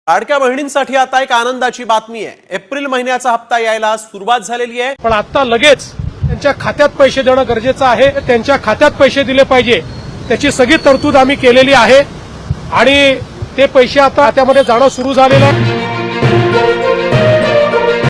लाडक्या बहिणींसाठी आता एक आनंदाची बातमी आहे। एप्रिल महिन्याचा हप्ता यायला सुरुवात झालेली आहे। पण आता लगेच त्यांच्या खात्यात पैसे देणं गरजेचं आहे। त्यांच्या खात्यात पैसे दिले पाहिजे, त्याची सगळी तरतूद आम्ही केलेली आहे आणि ते पैसे आता खात्यामध्ये जाणं सुरू झालेलं आहे।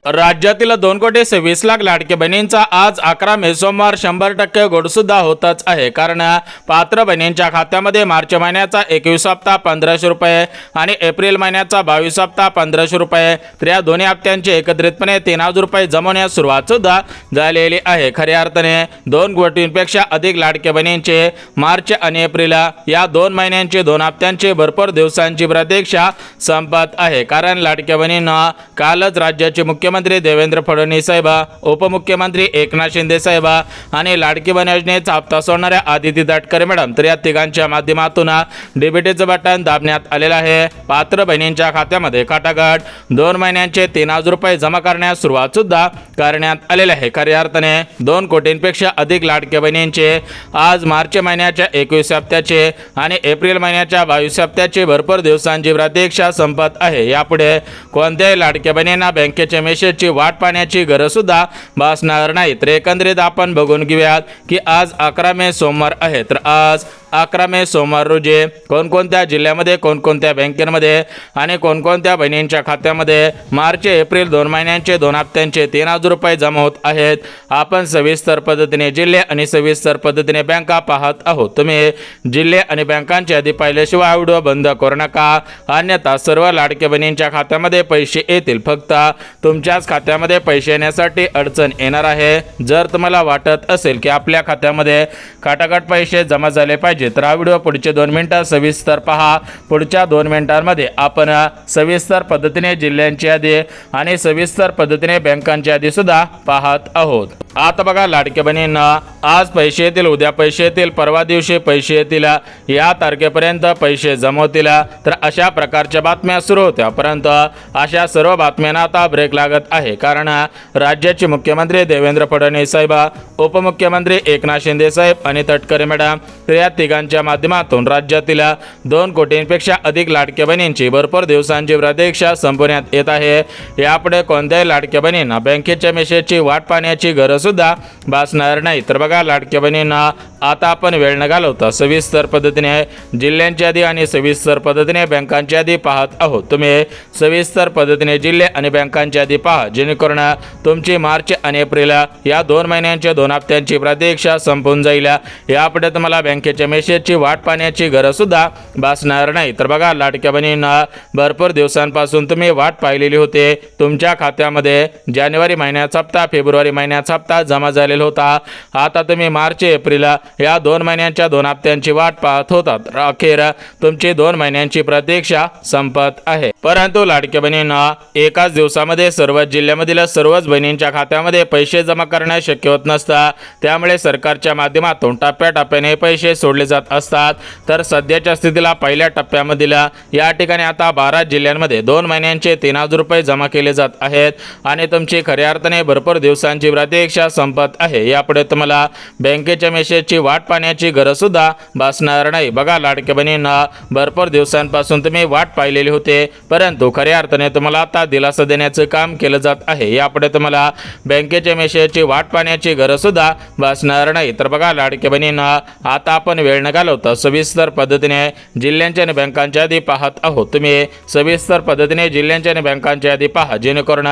राज्यातील 2,26,00,000 लाडके बहिणींचा आज 11 मे सोमवार 100% गोड सुद्धा होतच आहे। कारण पात्र बहिणींच्या खात्यामध्ये मार्च महिन्याचा 21 हप्ता 1500 रुपये आणि एप्रिल महिन्याचा 22 हप्ता 1500 रुपये, तर या दोन्ही हप्त्यांचे एकत्रितपणे 3000 रुपये जमवण्यास सुरुवात सुद्धा झालेली आहे। खऱ्या अर्थाने 2 कोटींपेक्षा अधिक लाडके बहिणींचे मार्च आणि एप्रिल या 2 महिन्यांचे 2 हप्त्यांचे भरपूर दिवसांची प्रतीक्षा संपत आहे। कारण लाडक्या बहिणींना कालच राज्याचे मुख्यमंत्री देवेंद्र फडणवीस साहेब, उपमुख्यमंत्री एकनाथ शिंदे साहेब आणि लाडकी बहीण योजनेचा हप्ता सोडणाऱ्या आदिती तटकरे मॅडम, तर या तिघांच्या माध्यमातून डीबीटीचं बटन दाबण्यात आलेलं आहे। पात्र बहिणींच्या खात्यामध्ये खटाखट 2 महिन्यांचे 3000 रुपये जमा करण्यास सुरुवात सुद्धा करण्यात आलेले आहे। खऱ्या अर्थाने 2 कोटींपेक्षा अधिक लाडक्या बहिणींचे आज मार्च महिन्याच्या 21 हप्त्याचे आणि एप्रिल महिन्याच्या 22 हप्त्याचे भरपूर दिवसांची प्रतीक्षा संपत आहे। यापुढे कोणत्याही लाडक्या बहिणींना बँकेचे मेसेजची वाट पाहण्याची गरज सुद्धा भासणार नाही। तर एकंदरीत आपण बघून घेऊयात की आज 11 मे सोमवार आहे। तर आज 11 मे सोमवार रोजी कोणकोणत्या जिल्ह्यामध्ये, कोणकोणत्या बँकेमध्ये आणि कोणकोणत्या बहिणींच्या खात्यामध्ये मार्च एप्रिल 2 महिन्यांचे 2 हप्त्यांचे 3000 रुपये जमा होत आहेत। आपण सविस्तर पद्धतीने जिल्हे आणि सविस्तर पद्धतीने बँका पाहत आहोत। तुम्ही जिल्हे आणि बँकांची यादी पाहिल्याशिवाय व्हिडिओ बंद करू नका, अन्यथा सर्व लाडक्या बहिणींच्या खात्यामध्ये पैसे येतील, फक्त तुमच्याच खात्यामध्ये पैसे येण्यासाठी अडचण येणार आहे। जर तुम्हाला वाटत असेल की आपल्या खात्यामध्ये खटाखट पैसे जमा झाले पाहिजे, तर हा व्हिडिओ पुढचे 2 मिनिटं सविस्तर पहा। पुढच्या 2 मिनिटांमध्ये आपण सविस्तर पद्धतीने जिल्ह्यांची यादी आणि सविस्तर पद्धतीने बँकांची यादी सुद्धा पाहत आहोत। आता बघा, लाडक्या बहिणींना आज पैसे येतील, उद्या पैसे येतील, परवा दिवशी पैसे येतील, या तारखेपर्यंत पैसे जमवतील, तर अशा प्रकारच्या बातम्या सुरू होत्या। परंतु अशा सर्व बातम्यांना आता ब्रेक लागत आहे। कारण राज्याचे मुख्यमंत्री देवेंद्र फडणवीस साहेब, उपमुख्यमंत्री एकनाथ शिंदे साहेब आणि तटकरे मॅडम, तर या तिघांच्या माध्यमातून राज्यातील 2 कोटींपेक्षा अधिक लाडक्या बहिणींची भरपूर दिवसांची प्रतीक्षा संपवण्यात येत आहे। यापुढे कोणत्याही लाडक्या बहिणींना बँकेच्या मेसेजची वाट पाहण्याची गरज सुद्धा भासणार नाही। तर बघा, लाडक्या बहिणींना आता आपण वेळ न घालवता सविस्तर पद्धतीने जिल्ह्यांची यादी आणि सविस्तर पद्धतीने बँकांची यादी पाहत आहोत। तुम्ही सविस्तर पद्धतीने जिल्हे आणि बँकांची यादी पहा, जेणेकरून तुमची मार्च आणि एप्रिल या 2 महिन्यांच्या 2 हप्त्यांची प्रतीक्षा संपून जाईल। यापुढे तुम्हाला बँकेच्या मेसेजची वाट पाहण्याची गरज सुद्धा भासणार नाही। तर बघा, लाडक्या बहिणींना भरपूर दिवसांपासून तुम्ही वाट पाहिलेली होते। तुमच्या खात्यामध्ये जानेवारी महिन्याचा हप्ता, फेब्रुवारी महिन्याचा हप्ता जमा झालेला होता। आता तुम्ही मार्च एप्रिल या 2 महिन्यांच्या 2 हप्त्यांची वाट पाहत होतात। अखेर तुमची 2 महिन्यांची प्रतीक्षा संपत आहे। परंतु लाडक्या बहिणींना एकाच दिवसामध्ये सर्व जिल्ह्यामधील सर्वच बहिणींच्या खात्यामध्ये पैसे जमा करणे शक्य होत नसतं। त्यामुळे सरकारच्या माध्यमातून टप्प्याटप्प्याने पैसे सोडले जात असतात। तर सध्याच्या स्थितीला पहिल्या टप्प्यामधील या ठिकाणी आता 12 जिल्ह्यांमध्ये 2 महिन्यांचे 3000 रुपये जमा केले जात आहेत आणि तुमची खऱ्या अर्थाने भरपूर दिवसांची प्रतीक्षा संपत आहे। यापुढे तुम्हाला बँकेच्या मेसेजची वाट पाहण्याची गरज सुद्धा भासणार नाही। बघा, लाडक्या बहिणींना भरपूर दिवसांपासून तुम्ही वाट पाहिलेली होते, परंतु खऱ्या अर्थाने तुम्हाला आता दिलासा देण्याचं काम केलं जात आहे। यापुढे तुम्हाला बँकेच्या मेसेजची वाट पाहण्याची गरज सुद्धा भासणार नाही। तर बघा, लाडक्या बहिणींना आता आपण वेळ न घालवता सविस्तर पद्धतीने जिल्ह्यांच्या आणि बँकांच्या यादी पाहत आहोत। तुम्ही सविस्तर पद्धतीने जिल्ह्यांच्या आणि बँकांच्या यादी पहा, जेणेकरून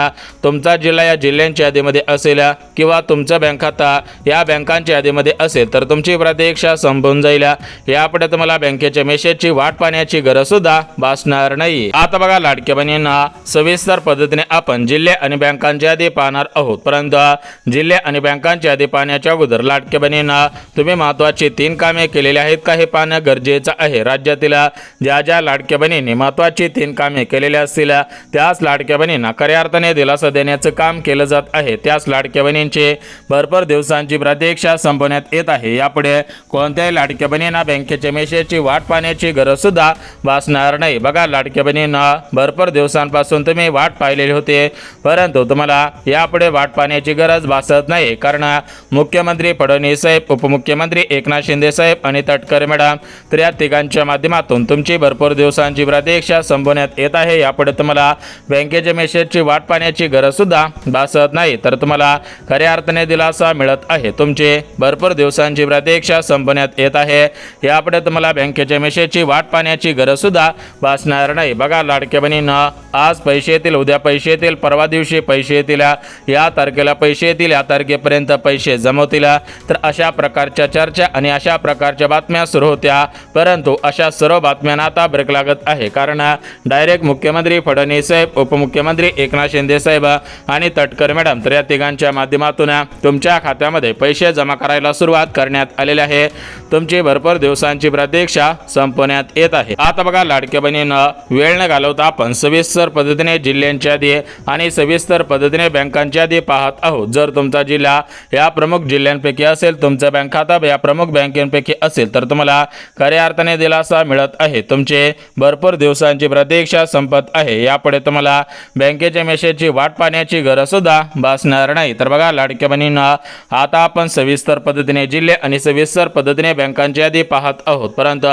तुमचा जिल्हा या जिल्ह्यांच्या यादीमध्ये असेल किंवा तुमचं बँक खाता या बँकांच्या यादीमध्ये असेल, तर तुमची प्रतीक्षा संपून जाईल। यापुढे तुम्हाला बँकेच्या मेसेजची वाट पाहण्याची गरज सुद्धा भासणार नाही। आता बघा, लाडक्या बहिणींना सविस्तर पद्धतीने आपण जिल्हे आणि बँकांची यादी पाहणार आहोत। परंतु जिल्हे आणि बँकांची यादी पाहण्याच्या अगोदर लाडक्या बहिणींना तुम्ही महत्त्वाची 3 कामे केलेली आहेत का हे पाहणं गरजेचं आहे। राज्यातील ज्या ज्या लाडक्या बहिणींनी महत्त्वाची 3 कामे केलेली असतील, त्याच लाडक्या बहिणींना खऱ्या अर्थाने दिलासा देण्याचं काम केलं जात आहे। त्याच लाडक्या बहिणींची भरपूर दिवसांची प्रतीक्षा संपवण्यात येत आहे। यापुढे कोणत्याही लाडक्या बहिणींना बँकेच्या मेसेजची वाट पाहण्याची गरज सुद्धा भासणार नाही। बघा, लाडक्या बहिणींना भरपूर दिवसांपासून तुम्ही वाट पाहिलेली होती, परंतु तुम्हाला यापुढे वाट पाहण्याची गरज भासत नाही, कारण मुख्यमंत्री फडणवीस साहेब, उपमुख्यमंत्री एकनाथ शिंदे साहेब आणि तटकरे मॅडम तर या तिघांच्या माध्यमातून तुमची भरपूर दिवसांची प्रतीक्षा संपवण्यात येत आहे। यापुढे तुम्हाला बँकेच्या मेसेजची वाट पाहण्याची गरज सुद्धा भासत नाही, तर तुम्हाला खऱ्या अर्थाने दिलासा मिळत आहे। तुमची भरपूर दिवसांची प्रतीक्षा संपवण्यात येत आहे। यापुढे तुम्हाला बँकेच्या मेसेजची वाट पाहण्याची गरज सुद्धा भासणार नाही। बघा, लाडक्या बहिणींना आज पैसे येतील, उद्या पैसे येतील, परवा दिवशी पैसे येतील, या तारखेला पैसे येतील, या तारखेपर्यंत पैसे जमवतील, तर अशा प्रकारच्या चर्चा आणि अशा प्रकारच्या बातम्या सुरू होत्या, परंतु अशा सर्व बातम्यांना आता ब्रेक लागत आहे, कारण डायरेक्ट मुख्यमंत्री फडणवीस साहेब, उपमुख्यमंत्री एकनाथ शिंदे साहेब आणि तटकरे मॅडम तर या तिघांच्या माध्यमातून तुमच्या खात्यामध्ये पैसे जमा करायला सुरुवात करण्यात आलेली आहे। तुमची भरपूर दिवसांची प्रतीक्षा संपवण्यात येत आहे। आता बघा, लाडक्या बहिणींना वेळ न घालवता आपण सविस्तर पद्धतीने जिल्ह्यांच्या यादी आणि सविस्तर पद्धतीने बँकांच्या यादी पाहत आहोत। जर तुमचा जिल्हा या प्रमुख जिल्ह्यांपैकी असेल, तुमचं बँक खाता या प्रमुख बँकेपैकी असेल, तर तुम्हाला खऱ्या अर्थाने दिलासा मिळत आहे। तुमचे भरपूर दिवसांची प्रतीक्षा संपत आहे। यापुढे तुम्हाला बँकेच्या मेसेजची वाट पाहण्याची गरज सुद्धा भासणार नाही। तर बघा, लाडक्या बहिणींना आता आपण सविस्तर पद्धतीने जिल्हे आणि सविस्तर पद्धतीने बँकांची यादी पाहत आहोत, परंतु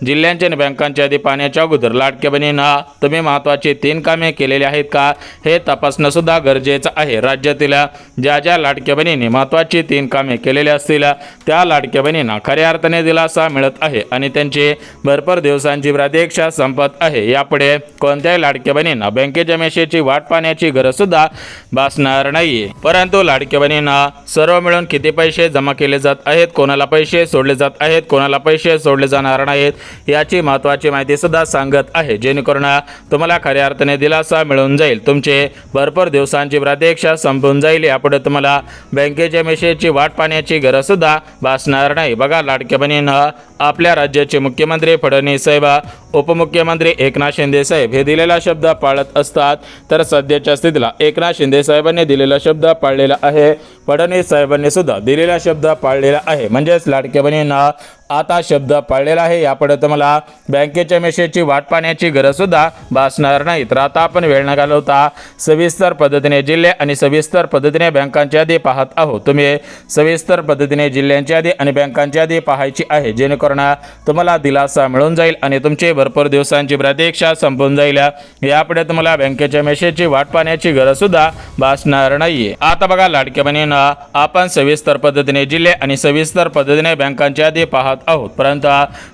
जिल्ह्यांची आणि बँकांची यादी पाहण्याच्या अगोदर लाडक्या बहिणींना तुम्ही महत्त्वाची 3 कामे केलेली आहेत का हे तपासणं सुद्धा गरजेचं आहे। राज्यातील ज्या लाडक्या बहिणींनी महत्त्वाची 3 कामे केलेली असतील त्या लाडक्या बहिणींना खऱ्या अर्थाने दिलासा मिळत आहे आणि त्यांची भरपूर दिवसांची प्रतीक्षा संपत आहे। यापुढे कोणत्याही लाडक्या बहिणींना बँकेच्या मेसेजची वाट पाहण्याची गरज सुद्धा भासणार नाहीये, परंतु लाडक्या बहिणींना सर्व मिळून किती पैसे जमा केले जात आहेत, कोणाला पैसे सोडले जात आहेत, कोणाला पैसे सोडले जाणार नाहीत याची महत्त्वाची माहिती सुद्धा सांगत आहे, जेणेकरून तुम्हाला खऱ्या अर्थाने दिलासा मिळून जाईल। तुमचे भरपूर दिवसांची प्रतीक्षा संपून जाईल। यापुढे तुम्हाला बँकेच्या मेसेजची वाट पाहण्याची गरज सुद्धा भासणार नाही। बघा, लाडक्या बहिणींना आपल्या राज्याचे मुख्यमंत्री फडणवीस साहेब, उपमुख्यमंत्री एकनाथ शिंदे साहेब हे दिलेला शब्द पाळत असतात, तर सध्याच्या स्थितीला एकनाथ शिंदे साहेबांनी दिलेला शब्द पाळलेला आहे, फडणवीस साहेबांनी सुद्धा दिलेला शब्द पाळलेला आहे, म्हणजेच लाडक्या बहिणींना आता शब्द पाळलेला आहे। यापुढे तुम्हाला बँकेच्या मेसेजची वाट पाहण्याची गरज सुद्धा भासणार नाही। तर आता आपण वेळ न घालवता सविस्तर पद्धतीने जिल्हे आणि सविस्तर पद्धतीने बँकांची यादी पाहत आहोत। तुम्ही सविस्तर पद्धतीने जिल्ह्यांची यादी आणि बँकांची यादी पाहायची आहे, जेणेकरून तुम्हाला दिलासा मिळून जाईल आणि तुमची भरपूर दिवसांची प्रतीक्षा संपून जाईल। यापुढे तुम्हाला बँकेच्या मेसेजची वाट पाहण्याची गरज सुद्धा भासणार नाहीये। आता बघा, लाडक्या बहिणींना आपण सविस्तर पद्धतीने जिल्हे आणि सविस्तर पद्धतीने बँकांची यादी पाहत आहोत, परंतु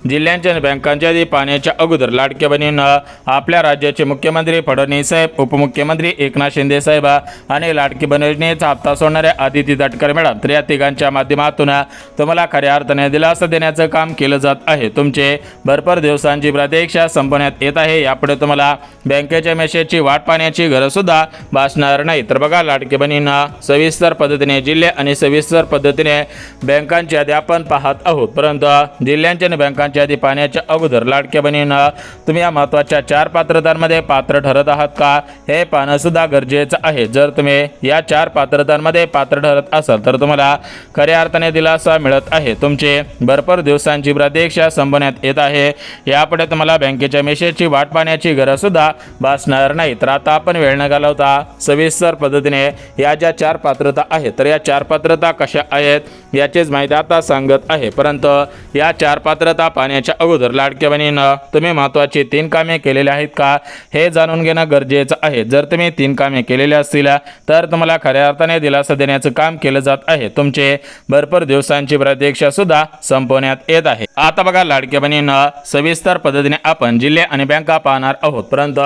जिल्ह्यांच्या आणि बँकांच्या यादी पाहण्याच्या अगोदर लाडक्या बहिणींना आपल्या राज्याचे मुख्यमंत्री फडणवीस साहेब, उपमुख्यमंत्री एकनाथ शिंदे साहेब आणि लाडकी बहिणीचा हप्ता सोडणाऱ्या आदिती तटकरे मॅडम तर या तिघांच्या माध्यमातून तुम्हाला खऱ्या अर्थाने दिलासा देण्याचं काम केलं जात आहे। तुमचे भरपूर दिवसांची प्रतीक्षा संपवण्यात येत आहे। यापुढे तुम्हाला बँकेच्या मेसेजची वाट पाहण्याची गरज सुद्धा भासणार नाही। तर बघा, लाडकी बहिणींना सविस्तर पद्धतीने जिल्हे आणि सविस्तर पद्धतीने बँकांची यादी आपण पाहत आहोत, परंतु जिल्ह्यांच्या आणि बँकांची यादी पाहण्याच्या अगोदर लाडक्या बहिणींना तुम्ही या महत्त्वाच्या 4 पात्रतांमध्ये पात्र ठरत आहात का हे पाहणं सुद्धा गरजेचं आहे। जर तुम्ही या 4 पात्रतांमध्ये पात्र ठरत असाल तर तुम्हाला खऱ्या अर्थाने दिलासा मिळत आहे। तुमचे भरपूर दिवसांची प्रतीक्षा संपवण्यात येत आहे। यापुढे तुम्हाला बँकेच्या मेसेजची वाट पाहण्याची गरज सुद्धा भासणार नाही। तर आता आपण वेळ न घालवता सविस्तर पद्धतीने या ज्या 4 पात्रता आहेत तर या 4 पात्रता कशा आहेत याचीच माहिती आता सांगत आहे, परंतु या 4 पात्रता पाहण्याच्या अगोदर लाडक्या बहिणींना तुम्ही महत्त्वाची 3 कामे केलेली आहेत का हे जाणून घेणं गरजेचं आहे। जर तुम्ही 3 कामे केलेली असतील तर तुम्हाला खऱ्या अर्थाने दिलासा देण्याचं काम केलं जात आहे। तुमचे भरपूर दिवसांची प्रतीक्षा सुद्धा संपवण्यात येत आहे। आता बघा, लाडक्या बहिणींना सविस्तर पद्धतीने आपण जिल्हे आणि बँका पाहणार आहोत, परंतु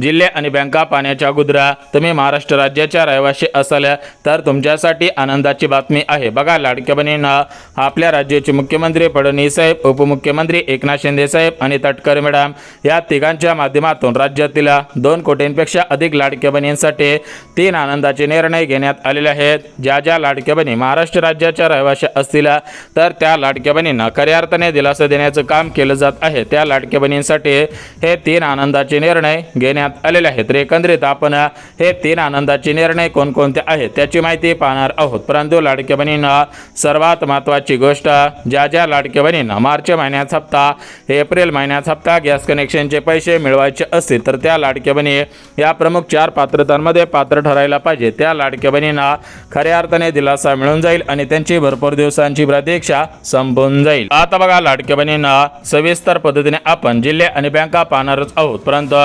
जिल्हे आणि बँका पाहण्याच्या अगोदर तुम्ही महाराष्ट्र राज्याच्या रहिवासी असाल तर तुमच्यासाठी आनंदाची बातमी आहे। बघा, लाडक्या बहिणींना आपल्या राज्याचे मुख्यमंत्री फडणवीस साहेब, उपमुख्यमंत्री एकनाथ शिंदे साहेब आणि तटकरे मॅडम या तिघांच्या माध्यमातून राज्यातील 2 कोटींपेक्षा अधिक लाडक्या बहिणींसाठी 3 आनंदाचे निर्णय घेण्यात आलेले आहेत. ज्या ज्या लाडक्या बहिणी महाराष्ट्र राज्याच्या रहिवासी असतील तर त्या लाडक्या बहिणींना खऱ्या अर्थाने दिलासा देण्याचं काम केलं जात आहे. त्या लाडक्या बहिणींसाठी हे 3 आनंदाचे निर्णय घेण्यात आलेले आहेत. तर एकंदरीत आपण हे 3 आनंदाचे निर्णय कोणकोणते आहेत त्याची माहिती पाहणार आहोत. परंतु लाडक्या बहिणींना सर्वात महत्त्वाची गोष्ट, ज्या ज्या लाडक्या बहिणींना मार्च महिन्याचा हप्ता, एप्रिल महिन्याचा हप्ता, गॅस कनेक्शनचे पैसे मिळवायचे असतील तर त्या लाडक्या बहिणी या प्रमुख 4 पात्रतांमध्ये पात्र ठरायला पाहिजे. त्या लाडक्या बहिणींना खऱ्या अर्थाने दिलासा मिळून जाईल आणि त्यांची भरपूर दिवसांची प्रतीक्षा संपून जाईल. आता बघा, लाडक्या बहिणींना सविस्तर पद्धतीने आपण जिल्हे आणि बँका पाहणारच आहोत. परंतु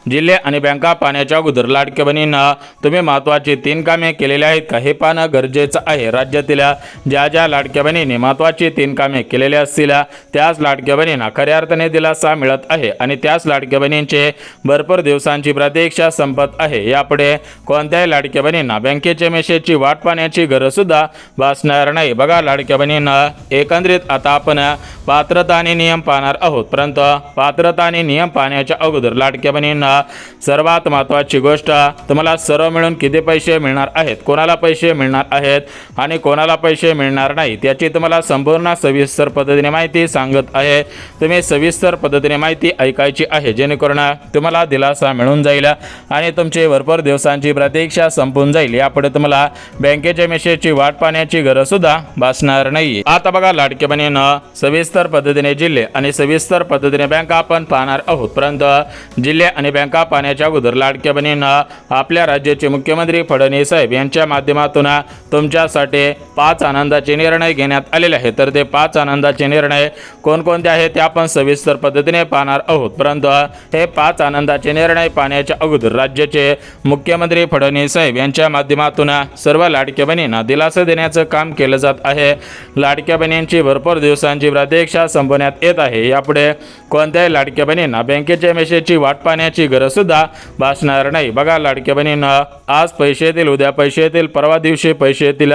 जिल्हे आणि बँका पाहण्याच्या अगोदर लाडक्या बहिणींना तुम्ही महत्त्वाची 3 कामे केलेली आहेत का हे पाहणं गरजेचं आहे. राज्यातील ज्या ज्या लाडक्या बहिणींनी महत्त्वाची 3 कामे केलेली असतील त्याच लाडक्या बहिणींना खऱ्या अर्थाने दिलासा मिळत आहे आणि त्याच लाडक्या बहिणींचे भरपूर दिवसांची प्रतीक्षा संपत आहे. यापुढे कोणत्याही लाडक्या बहिणींना बँकेच्या मेसेजची वाट पाहण्याची गरज सुद्धा भासणार नाही. बघा लाडक्या बहिणींना, एकंदरीत आता आपण पात्रता आणि नियम पाहणार आहोत. परंतु पात्रता आणि नियम पाहण्याच्या अगोदर लाडक्या बहिणींना सर्वात महत्त्वाची गोष्ट, तुम्हाला सर्व मिळून किती पैसे मिळणार आहेत, कोणाला पैसे मिळणार आहेत आणि कोणाला पैसे मिळणार नाही त्याची तुम्हाला संपूर्ण सविस्तर पद्धतीने माहिती सांगत आहे. तुम्ही सविस्तर पद्धतीने माहिती ऐकायची आहे जेणेकरून तुम्हाला दिलासा मिळून जाईल आणि तुमची भरपूर दिवसांची प्रतीक्षा संपून जाईल. यापुढे तुम्हाला बँकेच्या मेसेजची वाट पाहण्याची गरज सुद्धा भासणार नाही. आता बघा लाडक्या बहिणींना, सविस्तर पद्धतीने जिल्हे आणि सविस्तर पद्धतीने बँका आपण पाहणार आहोत. परंतु जिल्हे आणि बँका पाहण्याच्या अगोदर लाडक्या बहिणींना आपल्या राज्याचे मुख्यमंत्री फडणवीस साहेब यांच्या माध्यमातून तुमच्यासाठी 5 आनंदाचे निर्णय घेण्यात आलेले आहेत. तर ते 5 आनंदाचे निर्णय कोणकोणते आहेत ते आपण सविस्तर पद्धतीने पाहणार आहोत. परंतु हे 5 आनंदाचे निर्णय पाहण्याच्या अगोदर राज्याचे मुख्यमंत्री फडणवीस साहेब यांच्या माध्यमातून सर्व लाडक्या बहिणींना दिलासा देण्याचं काम केलं जात आहे. लाडक्या बहिणींची भरपूर दिवसांची प्रतीक्षा संपवण्यात येत आहे. यापुढे कोणत्याही लाडक्या बहिणींना बँकेच्या मेसेजची वाट पाहण्याची गरज सुद्धा भासणार नाही. बघा लाडक्या बहिणींना, आज पैसे येतील, उद्या पैसे येतील, परवा दिवशी पैसे येतील,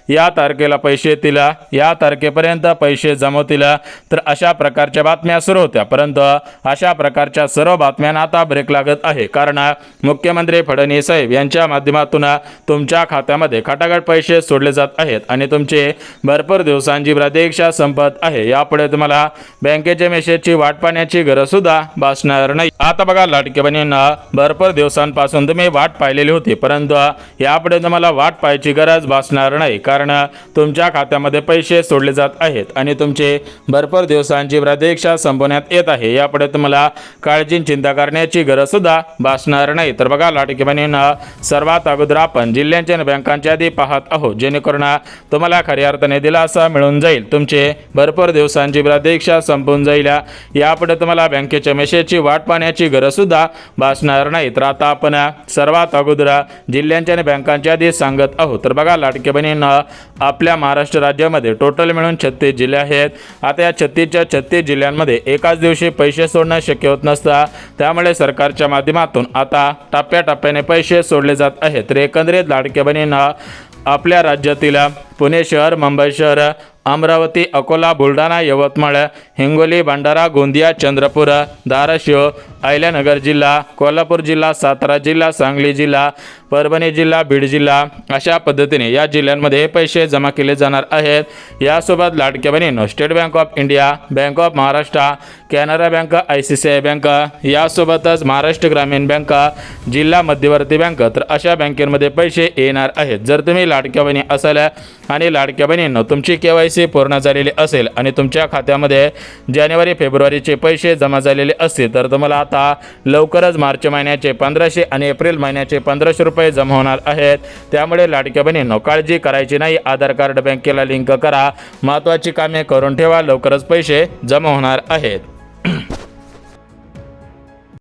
या तारखेला पैसे येतील, या तारखेपर्यंत पैसे जमवतील, तर अशा प्रकारच्या बातम्या सुरू होत्या. परंतु अशा प्रकारच्या सर्व बातम्यांना आता ब्रेक लागत आहे. कारण मुख्यमंत्री फडणवीस साहेब यांच्या माध्यमातून तुमच्या खात्यामध्ये खटाखट पैसे सोडले जात आहेत आणि तुमचे भरपूर दिवसांची प्रतीक्षा संपत आहे. यापुढे तुम्हाला बँकेच्या मेसेजची वाट पाहण्याची गरज सुद्धा भासणार नाही. आता बघा लाडक्या बहिणींना, भरपूर दिवसांपासून तुम्ही वाट पाहिलेली होती, परंतु यापुढे तुम्हाला वाट पाहायची गरज भासणार नाही. कारण तुमच्या खात्यामध्ये पैसे सोडले जात आहेत आणि तुमचे भरपूर दिवसांची प्रतीक्षा संपवण्यात येत आहे. यापुढे तुम्हाला काळजी चिंता करण्याची गरज सुद्धा भासणार नाही. तर बघा लाडक्या बहिणींना, सर्वात अगोदर आपण जिल्ह्यांच्या आणि बँकांच्या आधी पाहत आहोत जेणेकरून तुम्हाला खऱ्या अर्थाने दिलासा मिळून जाईल. तुमचे भरपूर दिवसांची प्रतीक्षा संपून जाईल. यापुढे तुम्हाला बँकेच्या मेसेजची वाट पाहण्याची गरज सुद्धा भासणार नाही. तर आता आपण सर्वात अगोदर जिल्ह्यांच्या आणि बँकांच्या आधी सांगत आहोत. तर बघा लाडक्या बहिणींना, आपल्या महाराष्ट्र राज्यामध्ये टोटल मिळून 36 जिल्हे आहेत. आता या 36च्या 36 जिल्ह्यांमध्ये एकाच दिवशी पैसे सोडणं शक्य होत नसतं. त्यामुळे सरकारच्या माध्यमातून आता टप्प्याटप्प्याने पैसे सोडले जात आहेत. तर एकंदरीत लाडक्या बहिणींना, आपल्या राज्यातील पुणे शहर, मुंबई शहर, अमरावती, अकोला, बुलढाणा, यवतमाळ, हिंगोली, भंडारा, गोंदिया, चंद्रपूर, धाराशिव, अहिल्यानगर जिल्हा, कोल्हापूर जिल्हा, सातारा जिल्हा, सांगली जिल्हा, परभणी जिल्हा, बीड जिल्हा अशा पद्धतीने या जिल्ह्यांमध्ये पैसे जमा केले जाणार आहेत. यासोबत लाडक्या बहिणींनो, State Bank of India, Bank of Maharashtra, Canara Bank, ICICI Bank, यासोबतच महाराष्ट्र ग्रामीण बँक, जिल्हा मध्यवर्ती बँक, तर अशा बँकेमध्ये पैसे येणार आहेत. जर तुम्ही लाडक्या बहिणी असाल आणि लाडक्या बहिणींनो, तुमची KYC पूर्ण झालेली असेल आणि तुमच्या खात्यामध्ये जानेवारी फेब्रुवारीचे पैसे जमा झालेले असतील तर तुम्हाला आता लवकरच मार्च महिन्याचे 1500 आणि एप्रिल महिन्याचे 1500 रुपये जमा होणार आहेत. त्यामुळे लाडक्या बहिणींनो, काळजी करायची नाही. आधार कार्ड बँकेला लिंक करा, महत्त्वाची कामे करून ठेवा, लवकरच पैसे जमा होणार आहेत.